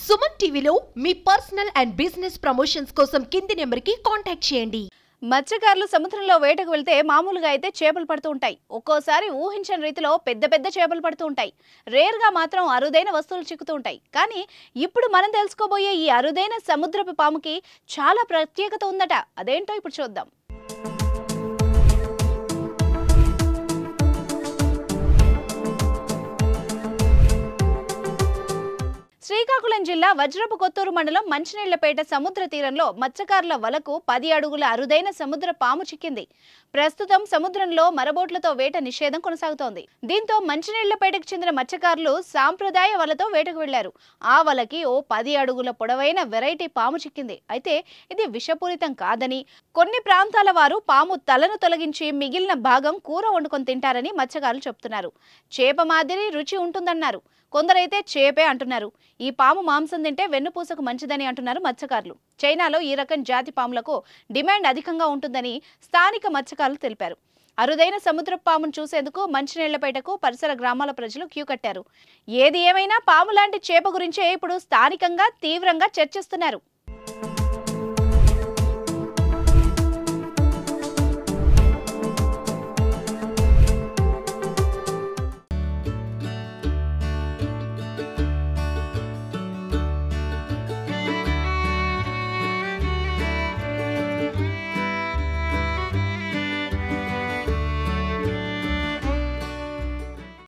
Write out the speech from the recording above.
సుమన్ టీవీలో మీ personal and business promotions కోసం కింది నెంబర్కి కాంటాక్ట్ చేయండి. మత్స్యకారులు సముద్రంలో వేటకు వెళ్తే మామూలుగా అయితే చేపలు పడుతూ ఉంటాయి. ఒక్కోసారి ఊహించని రీతిలో పెద్ద పెద్ద చేపలు పడుతూ ఉంటాయి. రేర్గా మాత్రం అరుదైన వస్తువులు చిక్కుతూ ఉంటాయి. కానీ ఇప్పుడు మనం తెలుసుకోబోయే ఈ అరుదైన సముద్రపు పాముకి చాలా ప్రత్యేకత ఉందట. అదేంటో ఇప్పుడు చూద్దాం. శ్రీకాకుళం జిల్లా వజ్రపు కొత్తూరు మండలం మంచినీళ్లపేట సముద్ర తీరంలో మత్స్యకారుల వలకు 10 అడుగుల అరుదైన సముద్ర పాము చిక్కింది. ప్రస్తుతం సముద్రంలో మరబోట్లతో వేట నిషేధం కొనసాగుతోంది. దీంతో మంచినీళ్లపేటకు చెందిన మత్స్యకారులు సాంప్రదాయ వలతో వేటకు వెళ్లారు. ఆ వలకి ఓ 10 అడుగుల పొడవైన వెరైటీ పాము చిక్కింది. అయితే ఇది విషపూరితం కాదని, కొన్ని ప్రాంతాల వారు పాము తలను తొలగించి మిగిలిన భాగం కూర వండుకొని తింటారని మత్స్యకారులు చెబుతున్నారు. చేప మాదిరి రుచి ఉంటుందన్నారు. కొందరైతే చేపే అంటున్నారు. ఈ పాము మాంసం తింటే వెన్నుపూసకు మంచిదని అంటున్నారు మత్స్యకారులు. చైనాలో ఈ రకం జాతి పాములకు డిమాండ్ అధికంగా ఉంటుందని స్థానిక మత్స్యకారులు తెలిపారు. అరుదైన సముద్రపు పామును చూసేందుకు మంచినీళ్లపేటకు పరిసర గ్రామాల ప్రజలు క్యూ కట్టారు. ఏది ఏమైనా పాము లాంటి చేప గురించే ఇప్పుడు స్థానికంగా తీవ్రంగా చర్చిస్తున్నారు.